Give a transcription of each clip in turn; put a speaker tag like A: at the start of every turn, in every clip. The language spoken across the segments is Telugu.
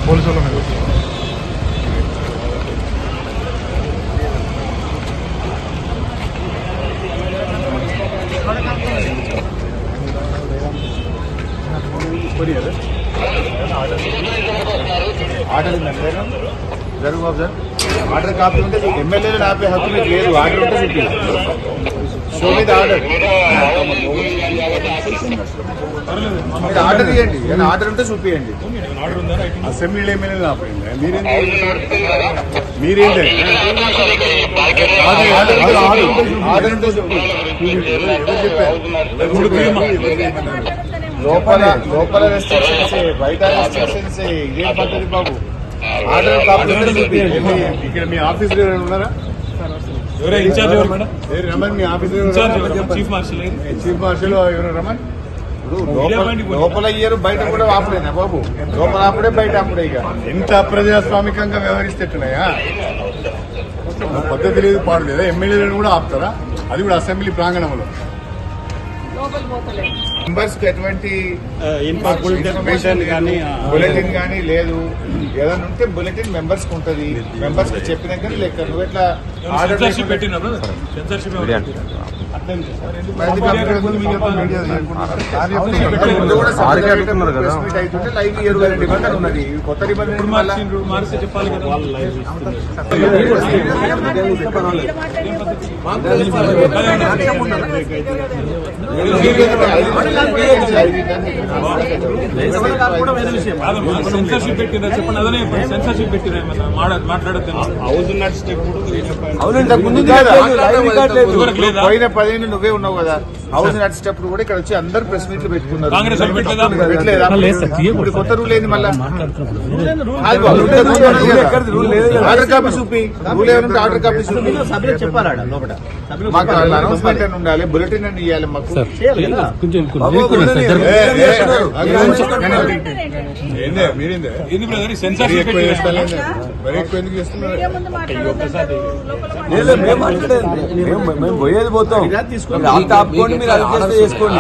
A: పోలీసు వాళ్ళు
B: ఆర్డర్ జరుగు బాబు సార్ ఆర్డర్ కాపీ ఉంటే ఎమ్మెల్యేలు ఆపే హక్కు మీకు లేదు. ఆర్డర్ ఉంటే చూపి షో మీద ఆర్డర్ ఆర్డర్ ఇవ్వండి. ఏదైనా ఆర్డర్ ఉంటే చూపియండి.
A: అసెంబ్లీలో ఎమ్మెల్యేలు ఆపండి. మీరేంటి
B: ఆర్డర్ ఉంటే చూపి. లోపల రెస్ట్రిక్షన్స్ బయట రెస్ట్రిక్షన్స్ ఇదేం పద్ధతి బాబు? ఆర్డర్ కాపీ ఉంటే చూపియండి.
A: ఇక్కడ మీ ఆఫీస్ ఉన్నారా? రమణ్ మీ ఆఫీస్ చీఫ్ మార్షల్ ఎవరు రమణ్?
B: లోపల ఇయ్యరు బయట కూడా ఆపలేనా బాబు? లోపల ఆపడే బయట ఆపడే. ఇక
A: ఎంత అప్రజాస్వామికంగా వ్యవహరిస్తేట్టున్నాయా? పద్ధతి లేదు, పాడు లేదా? ఎమ్మెల్యేలను కూడా ఆపుతారా? అది కూడా అసెంబ్లీ ప్రాంగణంలో.
B: మెంబర్స్ కి ఎటువంటి బులెటిన్ కానీ లేదు. ఏదైనా ఉంటే బులెటిన్ మెంబర్స్ కి ఉంటది. మెంబర్స్ కి చెప్పినాక లెక్క. నువ్వు ఎట్లా ఆర్డర్ అవుతుంటే లైవ్ ఇయర్ నిబంధన ఉన్నది. కొత్త నిబంధన
C: చెప్పాలి కదా.
D: సెన్సర్షిప్ పెట్టిందా చెప్పండి. అదనే సెన్సర్షిప్ పెట్టిరా మాట్లాడద్దు.
B: పోయిన 10 ఏళ్ళు నువ్వే ఉన్నావు కదా. హౌస్ నడిచేటప్పుడు కూడా ఇక్కడ వచ్చి అందరు ప్రెస్ మీట్లు పెట్టుకున్నారు. ఇప్పుడు కొత్త రూల్ ఏంది మళ్ళా? ఆర్డర్ కాపీ చూపి. రూల్ ఏమంటే ఆర్డర్ కాపీ చూపి. మాకు అనౌన్స్మెంట్ అని ఉండాలి, బులెటిన్ అని ఇవ్వాలి మాకు.
C: మేము పోయేది పోతాం. ఆపుకోండి, మీరు అడ్జస్ట్ చేసుకోండి.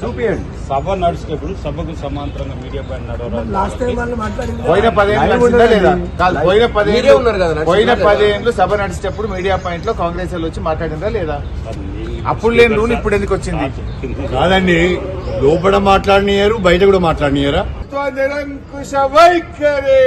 C: చూపియండి.
D: సభ నడిచేటప్పుడు సభకు సమాంతరంగా మీడియా పైన
B: పోయిన 10 ఏళ్ళు లేదా? పోయిన 10 ఏళ్ళు సభ నడిచేటప్పుడు మీడియా పాయింట్ లో కాంగ్రెస్ వాళ్ళు వచ్చి మాట్లాడిందా లేదా? అప్పుడు లేని రూల్ ఇప్పుడు ఎందుకు వచ్చింది?
A: కాదండి, లోపల మాట్లాడినారు, బయట కూడా మాట్లాడినారా?
B: నిరంకుశ వైఖరి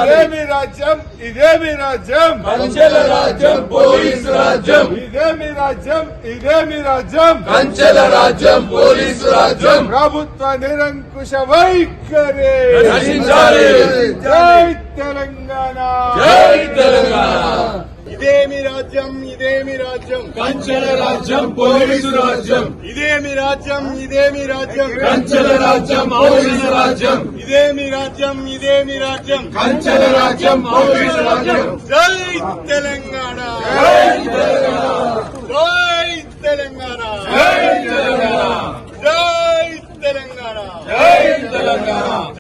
B: ఇదేమి రాజ్యం? ఇదేమి రాజ్యం? కంచెల రాజ్యం, పోలీసు రాజ్యం. ఇదేమి రాజ్యం? ఇదేమి రాజ్యం? కంచెల రాజ్యం, పోలీసు రాజ్యం. ప్రభుత్వ నిరంకుశ వైఖరి. జై తెలంగాణ, జై తెలంగాణ.
A: ఇదేమి రాజ్యం? ఇదేమి రాజ్యం?
B: కంచెల రాజ్యం, పోలీసు రాజ్యం.
A: ఇదేమి రాజ్యం? ఇదేమి రాజ్యం?
B: కంచెల రాజ్యం, పోలీసు రాజ్యం.
A: ఇదేమి రాజ్యం? ఇదేమి రాజ్యం?
B: కంచెల రాజ్యం, పోలీసు రాజ్యం.
A: జై తెలంగాణ.
B: జై తెలంగాణ.